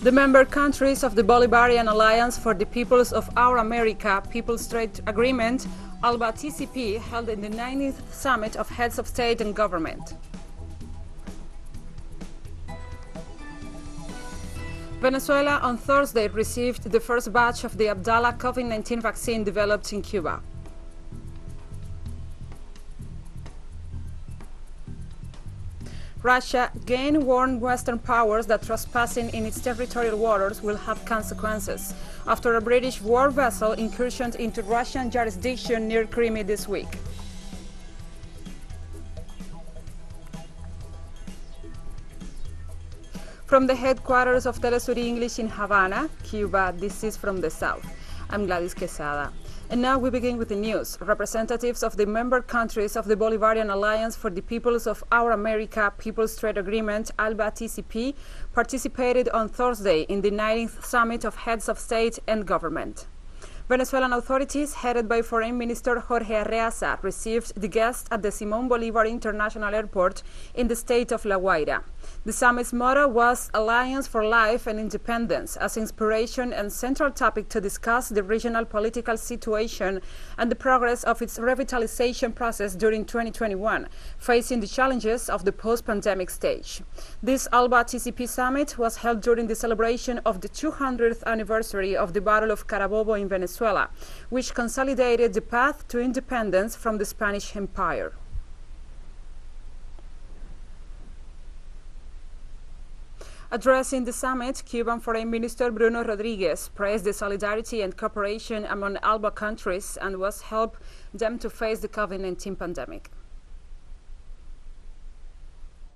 The member countries of the Bolivarian Alliance for the Peoples of Our America People's Trade Agreement, ALBA-TCP, held in the 90th Summit of Heads of State and Government. Venezuela on Thursday received the first batch of the Abdala COVID-19 vaccine developed in Cuba. Russia again warned Western powers that trespassing in its territorial waters will have consequences after a British war vessel incursioned into Russian jurisdiction near Crimea this week. From the headquarters of TeleSUR English in Havana, Cuba, this is From the South. I'm Gladys Quesada. And now we begin with the news. Representatives of the member countries of the Bolivarian Alliance for the Peoples of Our America People's Trade Agreement, ALBA-TCP, participated on Thursday in the 90th Summit of Heads of State and Government. Venezuelan authorities, headed by Foreign Minister Jorge Arreaza, received the guests at the Simón Bolívar International Airport in the state of La Guaira. The summit's motto was Alliance for Life and Independence, as inspiration and central topic to discuss the regional political situation and the progress of its revitalization process during 2021, facing the challenges of the post-pandemic stage. This ALBA-TCP summit was held during the celebration of the 200th anniversary of the Battle of Carabobo in Venezuela, which consolidated the path to independence from the Spanish Empire. Addressing the summit, Cuban Foreign Minister Bruno Rodriguez praised the solidarity and cooperation among ALBA countries and was helped them to face the COVID-19 pandemic.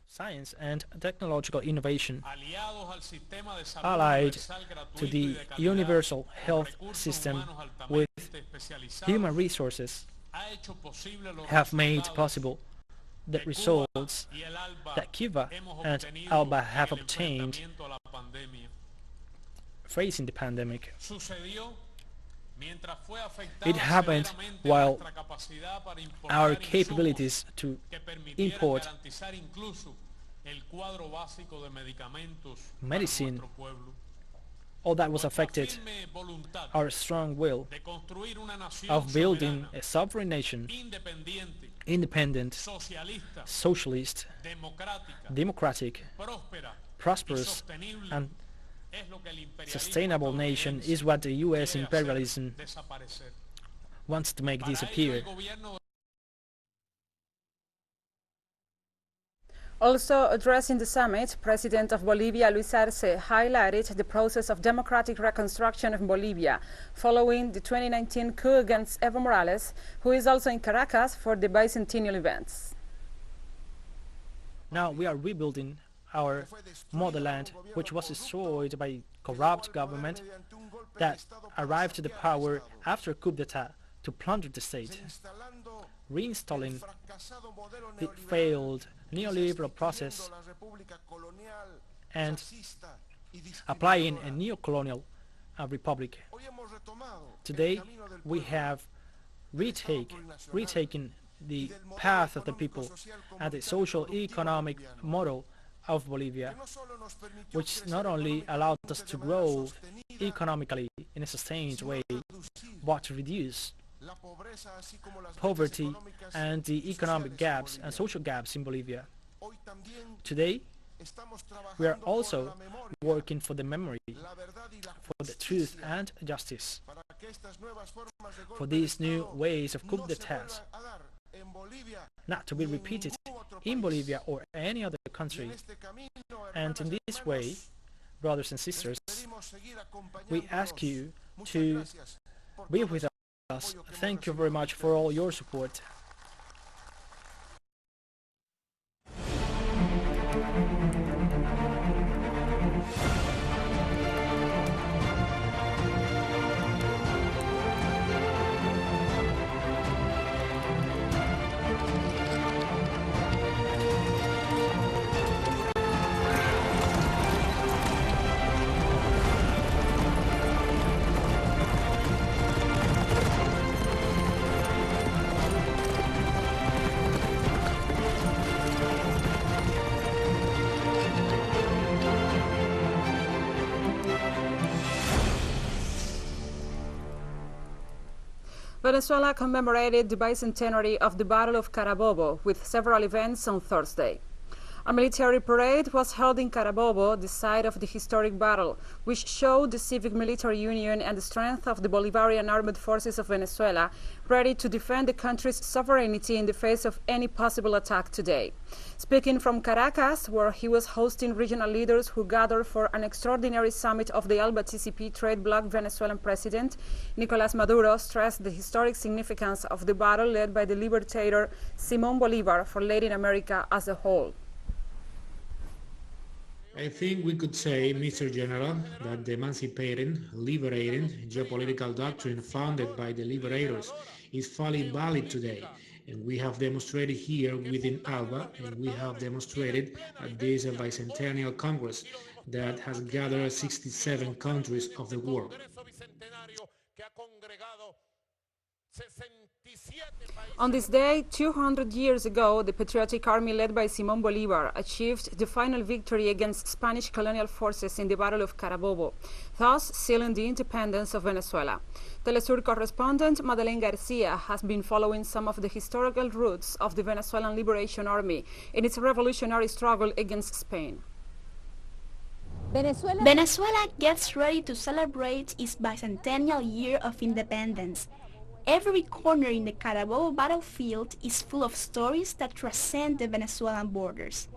Science and technological innovation, allied to the universal health system with human resources, have made possible the results that Cuba and ALBA have obtained facing the pandemic. It happened while our capabilities to import medicine, all that was affected, our strong will of building a sovereign nation, independent, socialist, democratic, prosperous, and sustainable nation is what the U.S. imperialism wants to make disappear. Also addressing the summit, President of Bolivia Luis Arce highlighted the process of democratic reconstruction in Bolivia following the 2019 coup against Evo Morales, who is also in Caracas for the bicentennial events. Now we are rebuilding our motherland, which was destroyed by corrupt government that arrived to the power after coup d'etat to plunder the state, reinstalling the failed neoliberal process and applying a neo-colonial republic. Today we have retaken the path of the people and the social economic model of Bolivia, which not only allowed us to grow economically in a sustained way, but to reduce poverty and the economic gaps and social gaps in Bolivia. Today, we are also working for the memory, for the truth and justice, for these new ways of coup d'etat not to be repeated in Bolivia or any other country. And in this way, brothers and sisters, we ask you to be with us. Thank you very much for all your support. Venezuela commemorated the bicentenary of the Battle of Carabobo with several events on Thursday. A military parade was held in Carabobo, the site of the historic battle, which showed the civic military union and the strength of the Bolivarian armed forces of Venezuela, ready to defend the country's sovereignty in the face of any possible attack today. Speaking from Caracas, where he was hosting regional leaders who gathered for an extraordinary summit of the ALBA-TCP trade bloc, Venezuelan President Nicolás Maduro stressed the historic significance of the battle led by the liberator Simón Bolívar for Latin America as a whole. I think we could say, Mr. General, that the emancipating, liberating, geopolitical doctrine founded by the liberators is fully valid today, and we have demonstrated here within ALBA, and we have demonstrated at this bicentennial Congress that has gathered 67 countries of the world. On this day, 200 years ago, the patriotic army led by Simón Bolívar achieved the final victory against Spanish colonial forces in the Battle of Carabobo, thus sealing the independence of Venezuela. TeleSUR correspondent Madeleine Garcia has been following some of the historical roots of the Venezuelan Liberation Army in its revolutionary struggle against Spain. Venezuela gets ready to celebrate its bicentennial year of independence. Every corner in the Carabobo battlefield is full of stories that transcend the Venezuelan borders.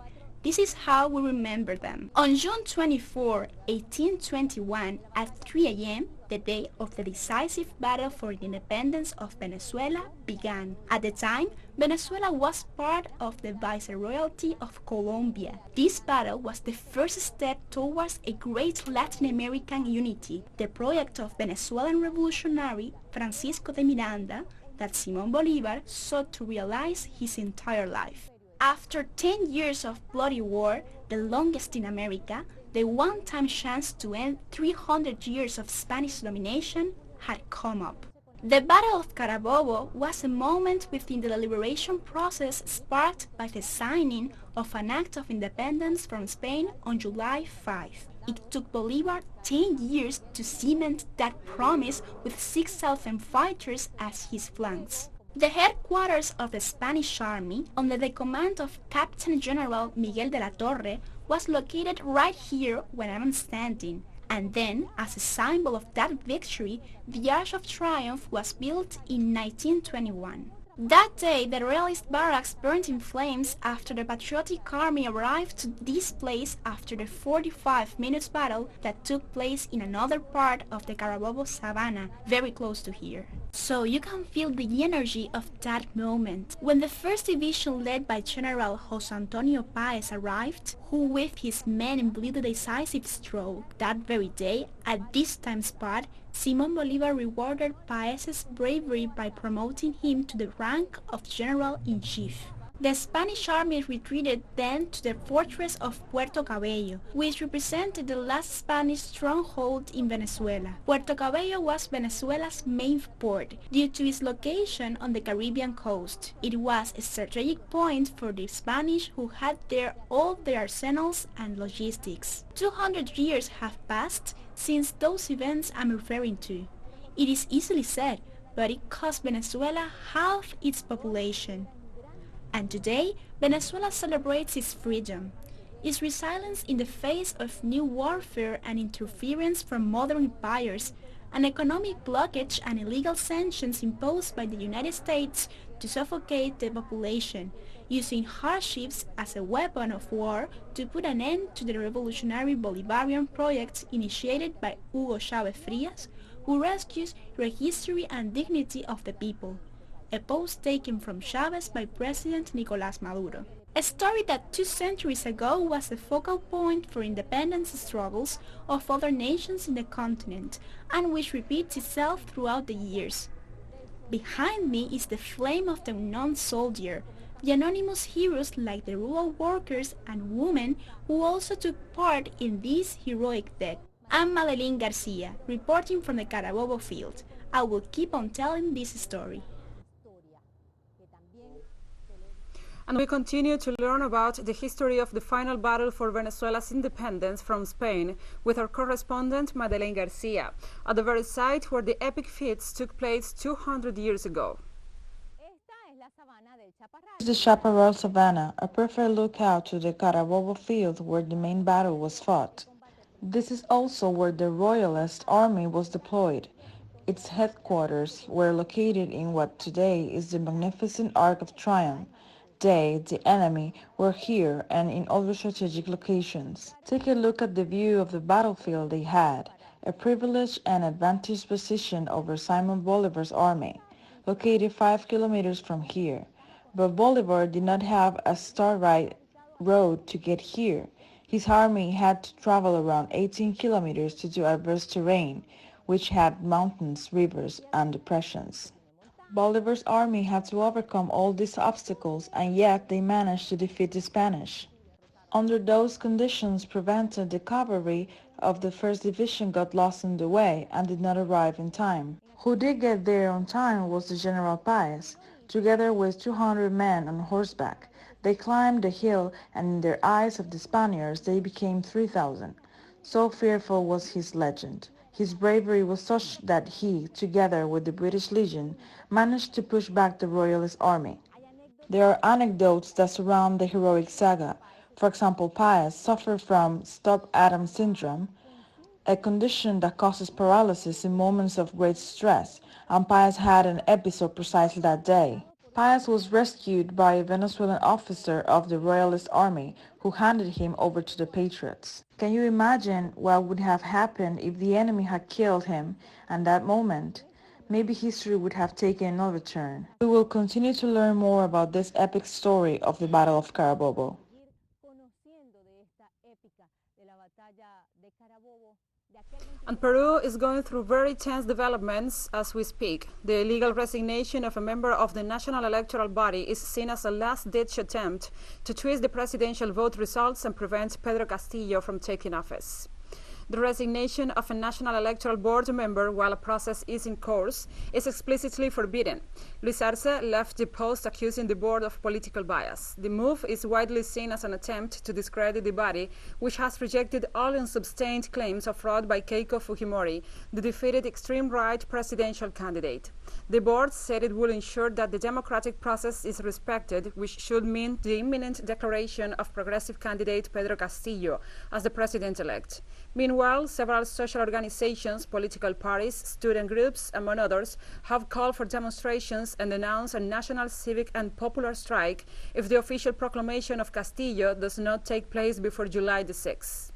This is how we remember them. On June 24, 1821, at 3 a.m., the day of the decisive battle for the independence of Venezuela began. At the time, Venezuela was part of the Viceroyalty of Colombia. This battle was the first step towards a great Latin American unity, the project of Venezuelan revolutionary Francisco de Miranda that Simón Bolívar sought to realize his entire life. After 10 years of bloody war, the longest in America, the one-time chance to end 300 years of Spanish domination had come up. The Battle of Carabobo was a moment within the liberation process sparked by the signing of an Act of Independence from Spain on July 5. It took Bolívar 10 years to cement that promise with 6,000 fighters as his flanks. The headquarters of the Spanish army, under the command of Captain General Miguel de la Torre, was located right here where I'm standing, and then, as a symbol of that victory, the Arch of Triumph was built in 1921. That day, the Royalist barracks burned in flames after the patriotic army arrived to this place after the 45-minute battle that took place in another part of the Carabobo savannah, very close to here. So you can feel the energy of that moment. When the 1st Division led by General José Antonio Páez arrived, who with his men blew the decisive stroke, that very day, at this time spot, Simón Bolívar rewarded Páez's bravery by promoting him to the rank of General-in-Chief. The Spanish army retreated then to the fortress of Puerto Cabello, which represented the last Spanish stronghold in Venezuela. Puerto Cabello was Venezuela's main port due to its location on the Caribbean coast. It was a strategic point for the Spanish, who had there all their arsenals and logistics. 200 years have passed since those events I'm referring to. It is easily said, but it cost Venezuela half its population. And today, Venezuela celebrates its freedom, its resilience in the face of new warfare and interference from modern empires, an economic blockage and illegal sanctions imposed by the United States to suffocate the population, using hardships as a weapon of war to put an end to the revolutionary Bolivarian project initiated by Hugo Chávez Frías, who rescues the history and dignity of the people. A post taken from Chávez by President Nicolás Maduro. A story that 2 centuries ago was the focal point for independence struggles of other nations in the continent, and which repeats itself throughout the years. Behind me is the flame of the unknown soldier, the anonymous heroes like the rural workers and women who also took part in this heroic deed. I'm Madeleine Garcia, reporting from the Carabobo field. I will keep on telling this story. And we continue to learn about the history of the final battle for Venezuela's independence from Spain with our correspondent Madeleine Garcia, at the very site where the epic feats took place 200 years ago. This is the Chaparral Savannah, a perfect lookout to the Carabobo field where the main battle was fought. This is also where the Royalist Army was deployed. Its headquarters were located in what today is the magnificent Arc of Triumph. They, the enemy, were here and in other strategic locations. Take a look at the view of the battlefield they had, a privileged and advantaged position over Simon Bolivar's army, located 5 kilometers from here. But Bolivar did not have a starlight road to get here. His army had to travel around 18 kilometers due to adverse terrain, which had mountains, rivers, and depressions. Bolivar's army had to overcome all these obstacles, and yet they managed to defeat the Spanish. Under those conditions prevented the cavalry of the 1st Division got lost on the way and did not arrive in time. Who did get there on time was the General Paez, together with 200 men on horseback. They climbed the hill, and in the eyes of the Spaniards they became 3,000. So fearful was his legend. His bravery was such that he, together with the British Legion, managed to push back the Royalist army. There are anecdotes that surround the heroic saga. For example, Paez suffered from stop-atom syndrome, a condition that causes paralysis in moments of great stress, and Paez had an episode precisely that day. Paez was rescued by a Venezuelan officer of the Royalist army who handed him over to the Patriots. Can you imagine what would have happened if the enemy had killed him at that moment? Maybe history would have taken another turn. We will continue to learn more about this epic story of the Battle of Carabobo. And Peru is going through very tense developments as we speak. The illegal resignation of a member of the national electoral body is seen as a last-ditch attempt to twist the presidential vote results and prevent Pedro Castillo from taking office. The resignation of a National Electoral Board member while a process is in course is explicitly forbidden. Luis Arce left the post accusing the board of political bias. The move is widely seen as an attempt to discredit the body, which has rejected all unsubstantiated claims of fraud by Keiko Fujimori, the defeated extreme-right presidential candidate. The board said it will ensure that the democratic process is respected, which should mean the imminent declaration of progressive candidate Pedro Castillo as the president-elect. Meanwhile, several social organizations, political parties, student groups, among others, have called for demonstrations and announced a national, civic and popular strike if the official proclamation of Castillo does not take place before July the 6th.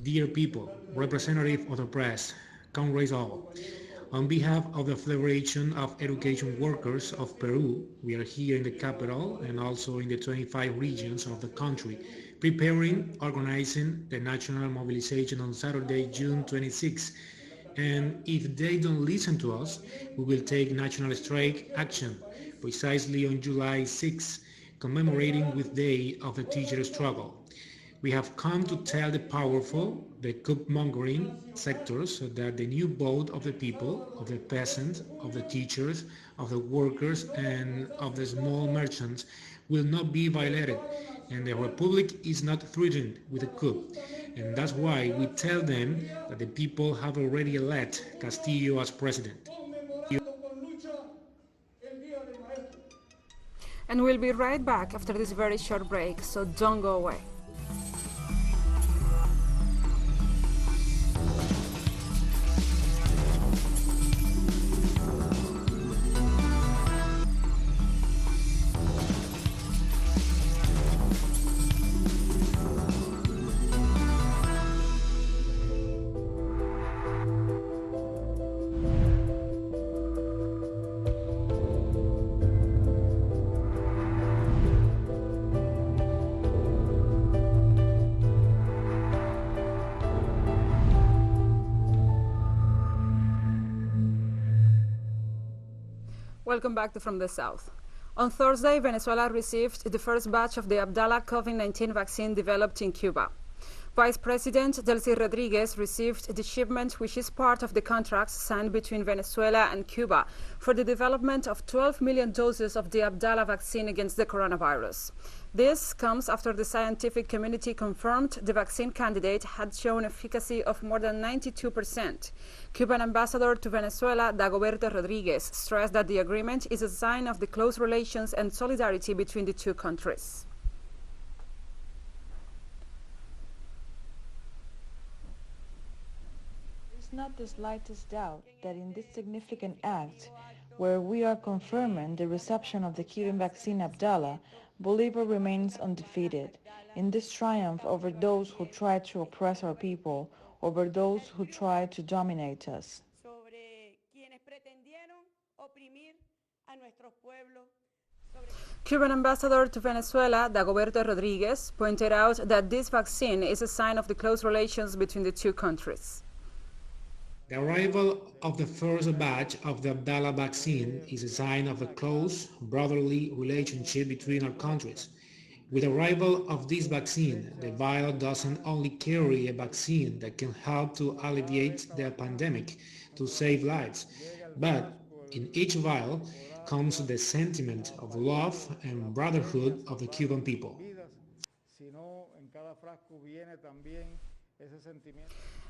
Dear people, representative of the press, Congress all. On behalf of the Federation of Education Workers of Peru, we are here in the capital and also in the 25 regions of the country, organizing the national mobilization on Saturday, June 26. And if they don't listen to us, we will take national strike action precisely on July 6, commemorating with Day of the Teacher Struggle. We have come to tell the powerful, the coup-mongering sectors that the new vote of the people, of the peasants, of the teachers, of the workers, and of the small merchants will not be violated, and the Republic is not threatened with a coup. And that's why we tell them that the people have already elected Castillo as president. And we'll be right back after this very short break, so don't go away. Welcome back to From the South. On Thursday, Venezuela received the first batch of the Abdala COVID-19 vaccine developed in Cuba. Vice President Delcy Rodriguez received the shipment, which is part of the contracts signed between Venezuela and Cuba for the development of 12 million doses of the Abdala vaccine against the coronavirus. This comes after the scientific community confirmed the vaccine candidate had shown efficacy of more than 92%. Cuban ambassador to Venezuela, Dagoberto Rodriguez, stressed that the agreement is a sign of the close relations and solidarity between the two countries. There is not the slightest doubt that in this significant act, where we are confirming the reception of the Cuban vaccine Abdala, Bolívar remains undefeated. In this triumph over those who try to oppress our people, over those who try to dominate us. Cuban ambassador to Venezuela, Dagoberto Rodriguez, pointed out that this vaccine is a sign of the close relations between the two countries. The arrival of the first batch of the Abdala vaccine is a sign of a close, brotherly relationship between our countries. With the arrival of this vaccine, the vial doesn't only carry a vaccine that can help to alleviate the pandemic, to save lives, but in each vial comes the sentiment of love and brotherhood of the Cuban people.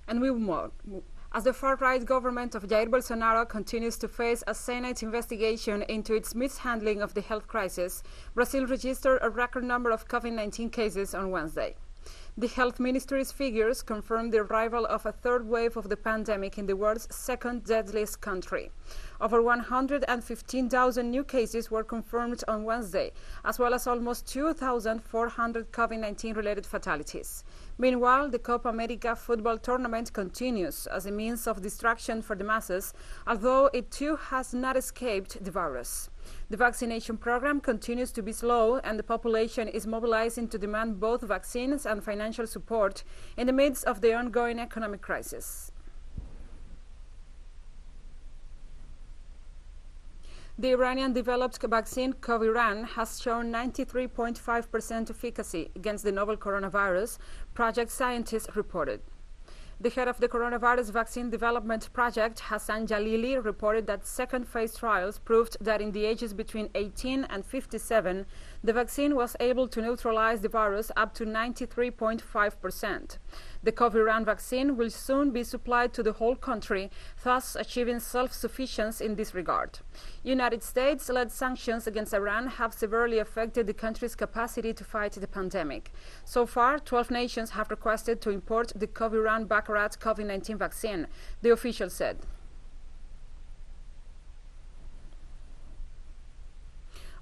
And we move on. As the far-right government of Jair Bolsonaro continues to face a Senate investigation into its mishandling of the health crisis, Brazil registered a record number of COVID-19 cases on Wednesday. The health ministry's figures confirmed the arrival of a third wave of the pandemic in the world's second deadliest country. Over 115,000 new cases were confirmed on Wednesday, as well as almost 2,400 COVID-19 related fatalities. Meanwhile, the Copa America football tournament continues as a means of distraction for the masses, although it too has not escaped the virus. The vaccination program continues to be slow, and the population is mobilizing to demand both vaccines and financial support in the midst of the ongoing economic crisis. The Iranian-developed vaccine Coviran has shown 93.5% efficacy against the novel coronavirus, project scientists reported. The head of the coronavirus vaccine development project, Hassan Jalili, reported that second phase trials proved that in the ages between 18 and 57, the vaccine was able to neutralize the virus up to 93.5%. The Coviran vaccine will soon be supplied to the whole country, thus achieving self-sufficiency in this regard. United States-led sanctions against Iran have severely affected the country's capacity to fight the pandemic. So far, 12 nations have requested to import the Coviran Baccarat COVID-19 vaccine, the official said.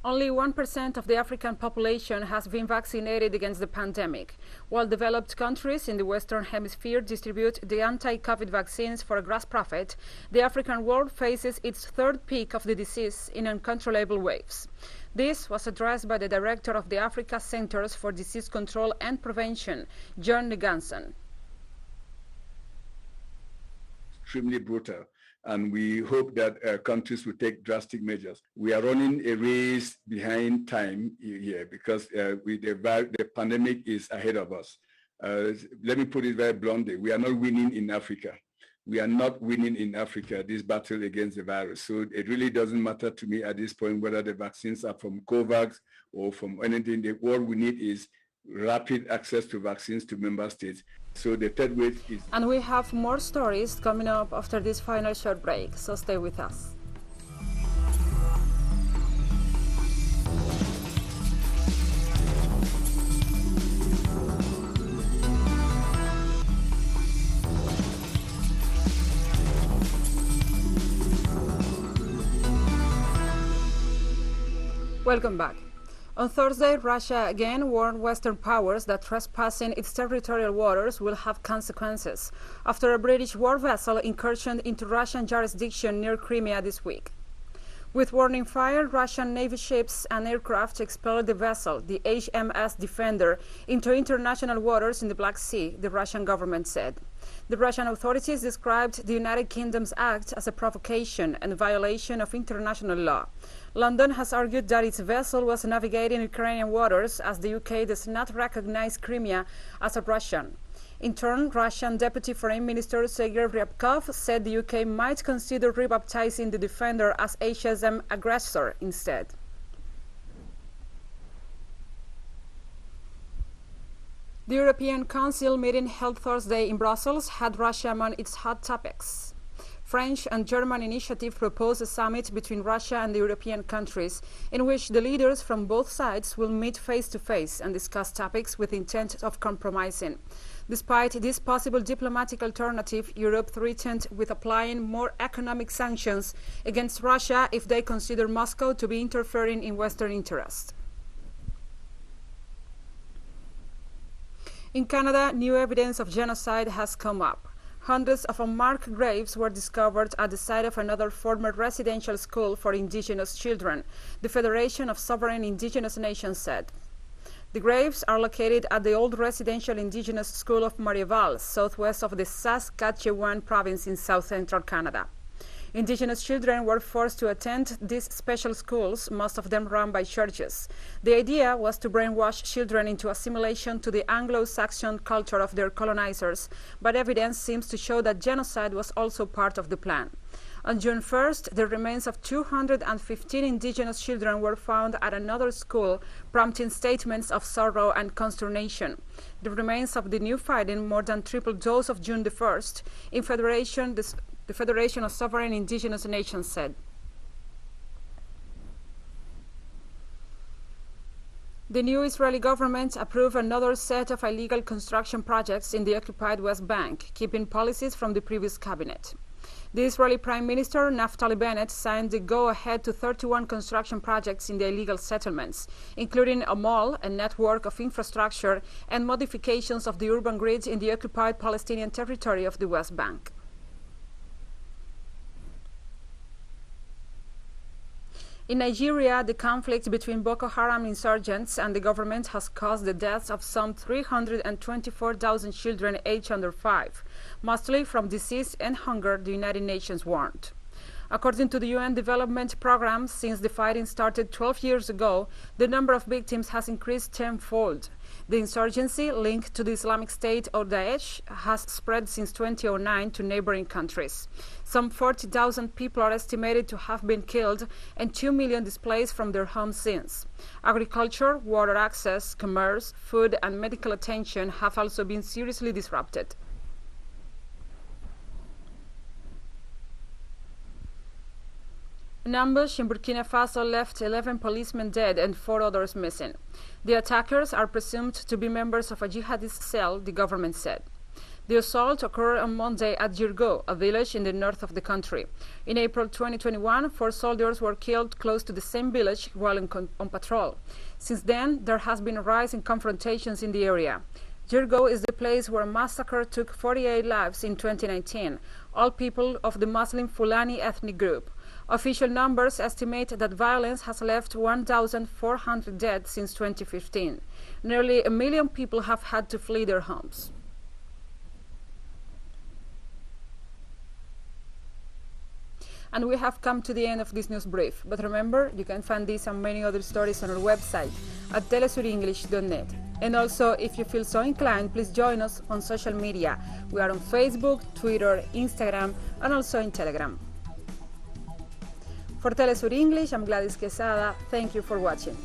Only 1% of the African population has been vaccinated against the pandemic. While developed countries in the Western Hemisphere distribute the anti-COVID vaccines for a gross profit, the African world faces its third peak of the disease in uncontrollable waves. This was addressed by the director of the Africa Centers for Disease Control and Prevention, John Neganson. Extremely brutal. And we hope that countries will take drastic measures. We are running a race behind time here because the pandemic is ahead of us. Let me put it very bluntly. We are not winning in Africa. We are not winning in Africa this battle against the virus. So it really doesn't matter to me at this point whether the vaccines are from COVAX or from anything. What we need is rapid access to vaccines to member states. So the third wave is... And we have more stories coming up after this final short break, so stay with us. Welcome back. On Thursday, Russia again warned Western powers that trespassing its territorial waters will have consequences after a British war vessel incursioned into Russian jurisdiction near Crimea this week. With warning fire, Russian Navy ships and aircraft expelled the vessel, the HMS Defender, into international waters in the Black Sea, the Russian government said. The Russian authorities described the United Kingdom's act as a provocation and violation of international law. London has argued that its vessel was navigating Ukrainian waters as the UK does not recognize Crimea as a Russian. In turn, Russian Deputy Foreign Minister Sergei Ryabkov said the UK might consider rebaptizing the Defender as HSM Aggressor instead. The European Council meeting held Thursday in Brussels had Russia among its hot topics. French and German initiative proposed a summit between Russia and the European countries in which the leaders from both sides will meet face-to-face and discuss topics with intent of compromising. Despite this possible diplomatic alternative, Europe threatened with applying more economic sanctions against Russia if they consider Moscow to be interfering in Western interests. In Canada, new evidence of genocide has come up. Hundreds of unmarked graves were discovered at the site of another former residential school for Indigenous children, the Federation of Sovereign Indigenous Nations said. The graves are located at the old residential Indigenous school of Marieval, southwest of the Saskatchewan province in south-central Canada. Indigenous children were forced to attend these special schools, most of them run by churches. The idea was to brainwash children into assimilation to the Anglo-Saxon culture of their colonizers, but evidence seems to show that genocide was also part of the plan. On June 1st, the remains of 215 Indigenous children were found at another school, prompting statements of sorrow and consternation. The remains of the new fighting more than tripled those of June the 1st. The Federation of Sovereign Indigenous Nations said. The new Israeli government approved another set of illegal construction projects in the occupied West Bank, keeping policies from the previous cabinet. The Israeli Prime Minister Naftali Bennett signed the go-ahead to 31 construction projects in the illegal settlements, including a mall, a network of infrastructure, and modifications of the urban grid in the occupied Palestinian territory of the West Bank. In Nigeria, the conflict between Boko Haram insurgents and the government has caused the deaths of some 324,000 children aged under 5, mostly from disease and hunger, the United Nations warned. According to the UN Development Programme, since the fighting started 12 years ago, the number of victims has increased tenfold. The insurgency, linked to the Islamic State or Daesh, has spread since 2009 to neighboring countries. Some 40,000 people are estimated to have been killed and 2 million displaced from their homes since. Agriculture, water access, commerce, food and medical attention have also been seriously disrupted. An ambush in Burkina Faso left 11 policemen dead and 4 others missing. The attackers are presumed to be members of a jihadist cell, the government said. The assault occurred on Monday at Jirgo, a village in the north of the country. In April 2021, 4 soldiers were killed close to the same village while on patrol. Since then, there has been a rise in confrontations in the area. Jirgo is the place where a massacre took 48 lives in 2019, all people of the Muslim Fulani ethnic group. Official numbers estimate that violence has left 1,400 dead since 2015. Nearly 1 million people have had to flee their homes. And we have come to the end of this news brief. But remember, you can find this and many other stories on our website at telesurenglish.net. And also, if you feel so inclined, please join us on social media. We are on Facebook, Twitter, Instagram, and also in Telegram. For TeleSUR English, I'm Gladys Quesada. Thank you for watching.